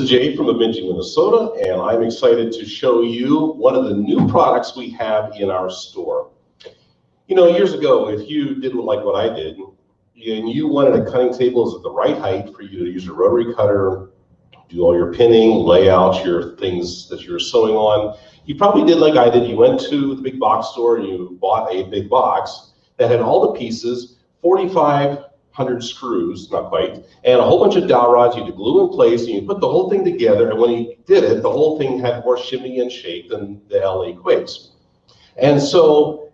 Jay from Bemidji, Minnesota, and I'm excited to show you one of the new products we have in our store. You know, years ago, if you did like what I did, and you wanted a cutting table that's at the right height for you to use your rotary cutter, do all your pinning, lay out your things that you're sewing on, you probably did like I did. You went to the big box store and you bought a big box that had all the pieces, 4,500 screws, not quite, and a whole bunch of dowel rods you had to glue in place, and you put the whole thing together, and when you did it, the whole thing had more shimmy and shake than the LA Quakes. And so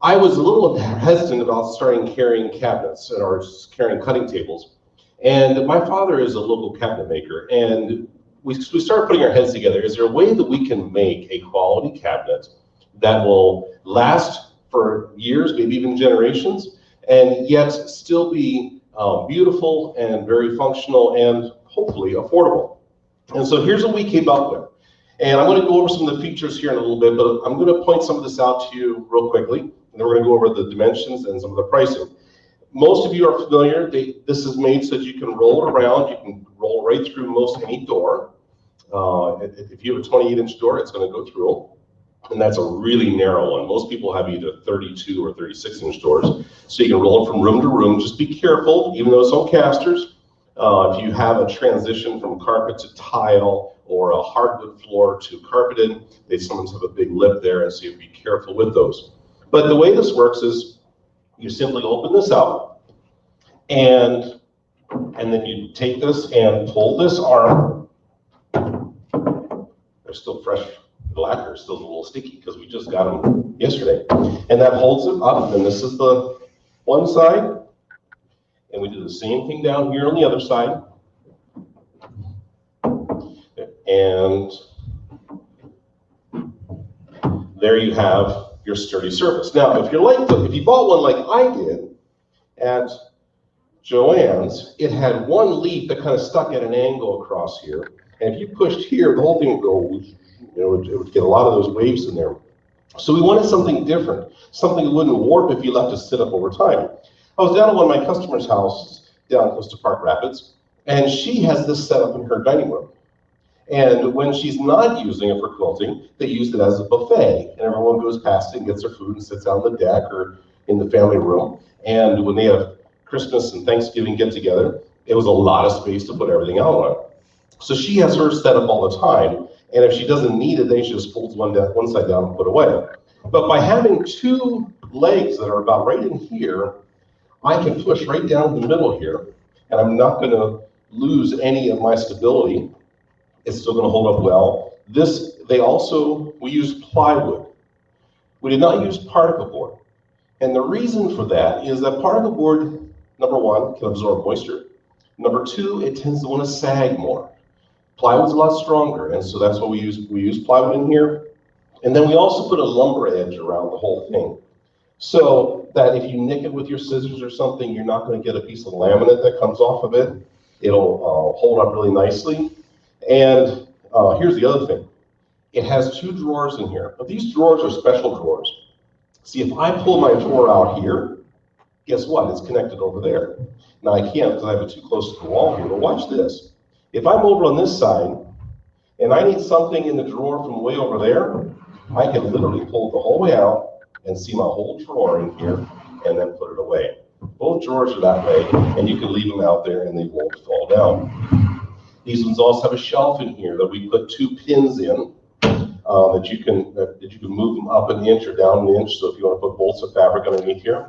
I was a little hesitant about starting carrying cabinets or carrying cutting tables. And my father is a local cabinet maker, and we started putting our heads together. Is there a way that we can make a quality cabinet that will last for years, maybe even generations, and yet still be beautiful and very functional and hopefully affordable? And so here's what we came up with. And I'm going to go over some of the features here in a little bit, but I'm going to point some of this out to you real quickly. And then we're going to go over the dimensions and some of the pricing. Most of you are familiar. This is made so that you can roll it around. You can roll right through most any door. If you have a 28-inch door, it's going to go through. And that's a really narrow one. Most people have either 32 or 36-inch doors. So you can roll it from room to room. Just be careful, even though it's on casters. If you have a transition from carpet to tile or a hardwood floor to carpeted, they sometimes have a big lip there, and so you have to be careful with those. But the way this works is you simply open this out, and then you take this and pull this arm. They're still fresh. The lacquer is still a little sticky because we just got them yesterday. And that holds it up, and this is the one side. And we do the same thing down here on the other side. And there you have your sturdy surface. Now, if you bought one like I did at Joann's, it had one leaf that kind of stuck at an angle across here. And if you pushed here, the whole thing would go, it would get a lot of those waves in there. So we wanted something different, something that wouldn't warp if you left it sit up over time. I was down at one of my customers' houses down close to Park Rapids, and she has this set up in her dining room. And when she's not using it for quilting, they use it as a buffet, and everyone goes past it and gets their food and sits out on the deck or in the family room. And when they have Christmas and Thanksgiving get together, it was a lot of space to put everything out on. So she has hers set up all the time, and if she doesn't need it, then she just folds one side down and put it away. But by having two legs that are about right in here, I can push right down the middle here, and I'm not going to lose any of my stability. It's still going to hold up well. We use plywood. We did not use particle board. And the reason for that is that particle board, number one, can absorb moisture. Number two, it tends to want to sag more. Plywood's a lot stronger, and so that's why we use plywood in here. And then we also put a lumber edge around the whole thing, so that if you nick it with your scissors or something, you're not going to get a piece of laminate that comes off of it. It'll hold up really nicely. And here's the other thing. It has two drawers in here, but these drawers are special drawers. See, if I pull my drawer out here, guess what? It's connected over there. Now I can't because I have it too close to the wall here, but watch this. If I'm over on this side, and I need something in the drawer from way over there, I can literally pull it the whole way out and see my whole drawer in here, and then put it away. Both drawers are that way, and you can leave them out there and they won't fall down. These ones also have a shelf in here that we put two pins in that you can move them up an inch or down an inch. So if you want to put bolts of fabric underneath here.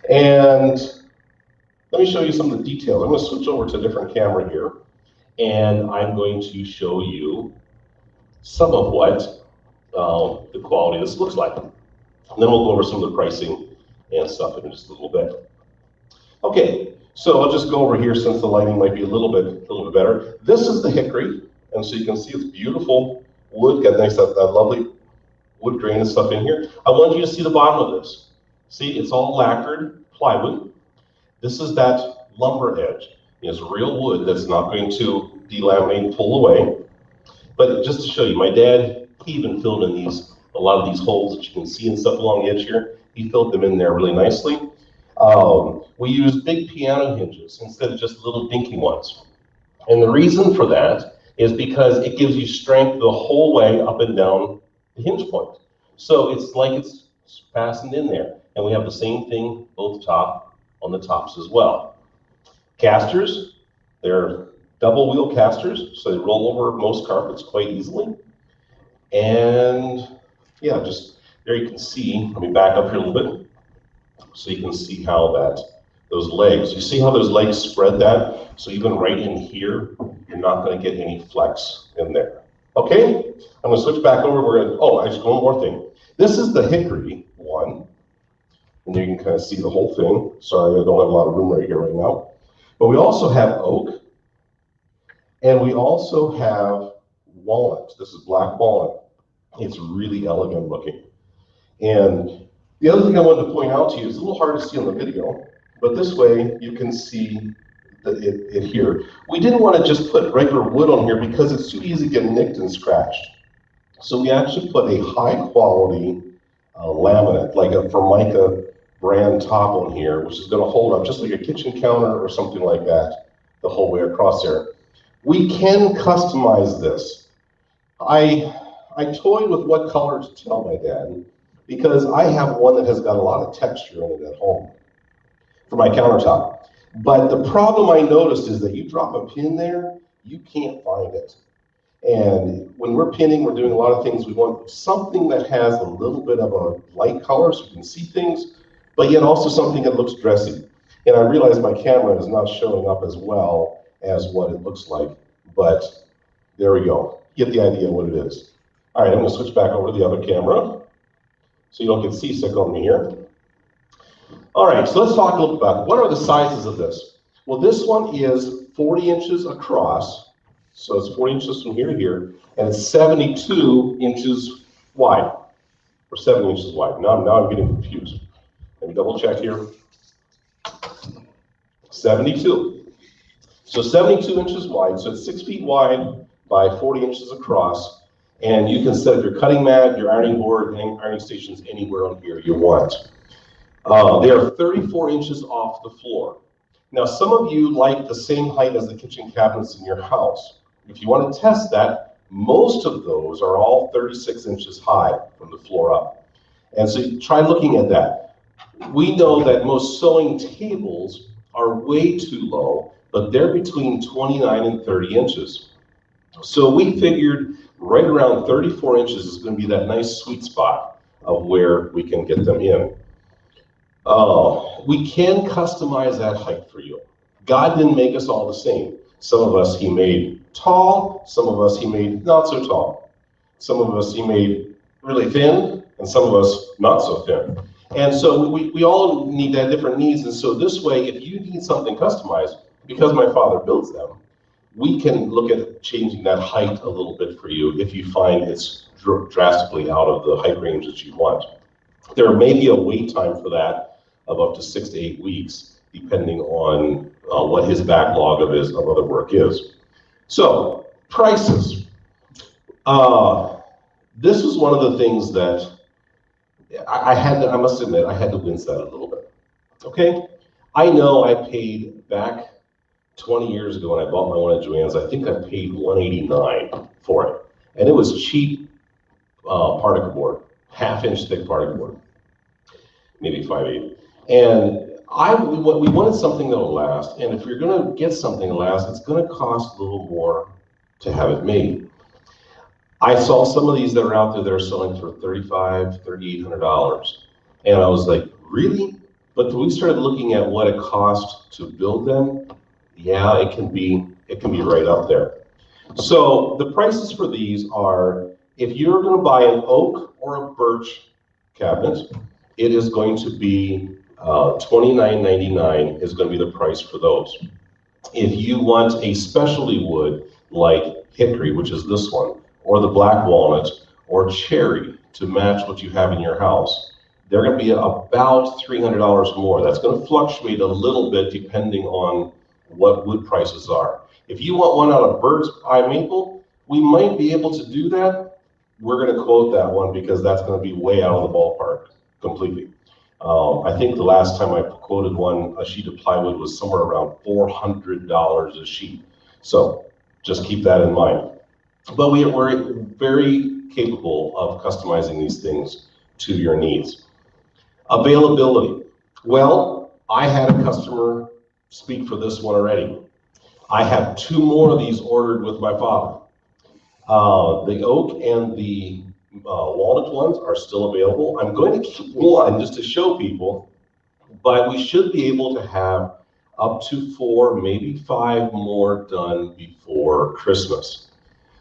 And let me show you some of the details. I'm going to switch over to a different camera here, and I'm going to show you some of what the quality of this looks like. And then we'll go over some of the pricing and stuff in just a little bit. Okay, so I'll just go over here since the lighting might be a little bit better. This is the Hickory, and so you can see it's beautiful wood, got nice that lovely wood grain and stuff in here. I want you to see the bottom of this. See, it's all lacquered plywood. This is that lumber edge. It's real wood that's not going to delaminate and pull away. But just to show you, my dad, he even filled in a lot of these holes that you can see and stuff along the edge here. He filled them in there really nicely. We use big piano hinges instead of just little dinky ones. And the reason for that is because it gives you strength the whole way up and down the hinge point. So it's like it's fastened in there. And we have the same thing both on the tops as well. Casters, they're double wheel casters, so they roll over most carpets quite easily. And yeah, just there you can see, let me back up here a little bit, so you can see how those legs, you see how those legs spread that? So even right in here, you're not going to get any flex in there. Okay, I'm going to switch back over. We're going to, oh, actually one more thing. This is the Hickory one, and you can kind of see the whole thing. Sorry, I don't have a lot of room right here right now. But we also have oak, and we also have walnut. This is black walnut. It's really elegant looking. And the other thing I wanted to point out to you is a little hard to see on the video, but this way you can see it here. We didn't want to just put regular wood on here because it's too easy to get nicked and scratched. So we actually put a high quality laminate, like a Formica brand top on here, which is going to hold up just like a kitchen counter or something like that the whole way across there. We can customize this. I toyed with what color to tell my dad, because I have one that has got a lot of texture in it at home for my countertop. But the problem I noticed is that you drop a pin there, you can't find it. And when we're pinning, we're doing a lot of things. We want something that has a little bit of a light color so you can see things, but yet also something that looks dressy. And I realize my camera is not showing up as well as what it looks like, but there we go. Get the idea of what it is. All right, I'm going to switch back over to the other camera so you don't get seasick on me here. All right, so let's talk a little bit about what are the sizes of this. Well, this one is 40 inches across, so it's 40 inches from here to here, and it's 72 inches wide, or 7 inches wide. Now I'm getting confused. Let me double check here. 72. So 72 inches wide, so it's 6 feet wide by 40 inches across, and you can set up your cutting mat, your ironing board, and ironing stations anywhere on here you want. They are 34 inches off the floor. Now, some of you like the same height as the kitchen cabinets in your house. If you want to test that, most of those are all 36 inches high from the floor up. And so you try looking at that. We know that most sewing tables are way too low, but they're between 29 and 30 inches. So we figured right around 34 inches is going to be that nice sweet spot of where we can get them in. We can customize that height for you. God didn't make us all the same. Some of us he made tall, some of us he made not so tall. Some of us he made really thin, and some of us not so thin. And so we all need to have different needs, and so this way, if you need something customized, because my father builds them, we can look at changing that height a little bit for you if you find it's drastically out of the height range that you want. There may be a wait time for that of up to 6 to 8 weeks, depending on what his backlog of other work is. So, prices. This was one of the things that I must admit, I had to wince that a little bit. Okay? I know I paid back 20 years ago when I bought my one at Joann's, I think I paid $189 for it. And it was cheap particle board, half-inch thick particle board, maybe 5/8. And we wanted something that'll last, and if you're going to get something to last, it's going to cost a little more to have it made. I saw some of these that are out there that are selling for $3,500, $3,800, and I was like, really? But when we started looking at what it costs to build them, yeah, it can be right up there. So the prices for these are, if you're going to buy an oak or a birch cabinet, it is going to be $29.99 is going to be the price for those. If you want a specialty wood like hickory, which is this one, or the black walnut, or cherry to match what you have in your house, they're going to be about $300 more. That's going to fluctuate a little bit depending on what wood prices are. If you want one out of bird's eye maple, we might be able to do that. We're going to quote that one because that's going to be way out of the ballpark completely. I think the last time I quoted one, a sheet of plywood was somewhere around $400 a sheet. So just keep that in mind. But we're very capable of customizing these things to your needs. Availability. Well, I had a customer speak for this one already. I have 2 more of these ordered with my father. The oak and the walnut ones are still available. I'm going to keep one just to show people, but we should be able to have up to 4, maybe 5 more done before Christmas.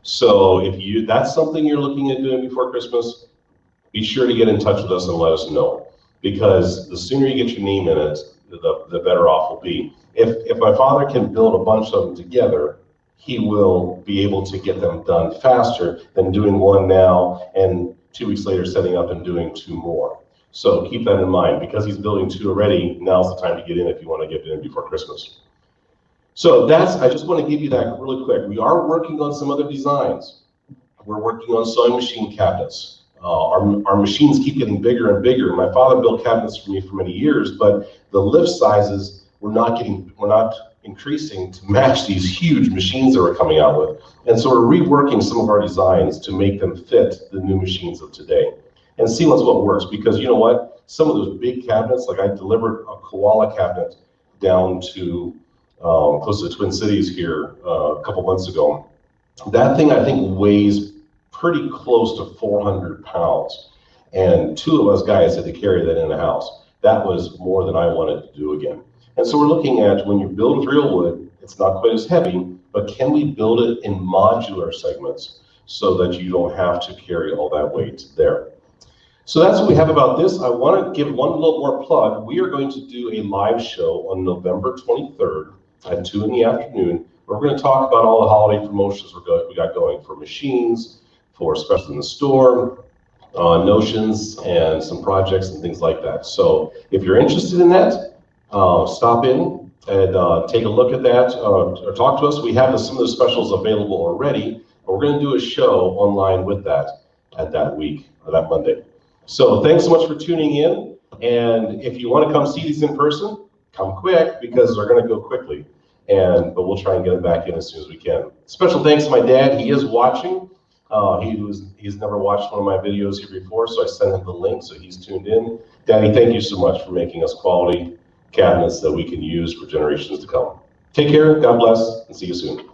So if that's something you're looking at doing before Christmas, be sure to get in touch with us and let us know. Because the sooner you get your name in it, the better off we'll be. If my father can build a bunch of them together, he will be able to get them done faster than doing one now and 2 weeks later setting up and doing 2 more. So keep that in mind. Because he's building 2 already, now's the time to get in if you want to get in before Christmas. So I just want to give you that really quick. We are working on some other designs. We're working on sewing machine cabinets. Our machines keep getting bigger and bigger. My father built cabinets for me for many years, but the lift sizes were not increasing to match these huge machines that we're coming out with. And so we're reworking some of our designs to make them fit the new machines of today and see what works. Because you know what? Some of those big cabinets, like I delivered a koala cabinet down to close to the Twin Cities here a couple months ago. That thing I think weighs pretty close to 400 pounds. And 2 of us guys had to carry that in the house. That was more than I wanted to do again. And so we're looking at, when you build with real wood, it's not quite as heavy, but can we build it in modular segments so that you don't have to carry all that weight there? So that's what we have about this. I want to give one little more plug. We are going to do a live show on November 23rd at 2 in the afternoon. We're going to talk about all the holiday promotions we got going for machines, for specials in the store, notions, and some projects and things like that. So if you're interested in that, stop in and take a look at that or talk to us. We have some of the specials available already, but we're going to do a show online with that at that week, or that Monday. So thanks so much for tuning in. And if you want to come see these in person, come quick, because they're going to go quickly. But we'll try and get them back in as soon as we can. Special thanks to my dad. He is watching. He's never watched one of my videos here before, so I sent him the link, so he's tuned in. Daddy, thank you so much for making us quality cabinets that we can use for generations to come. Take care, God bless, and see you soon.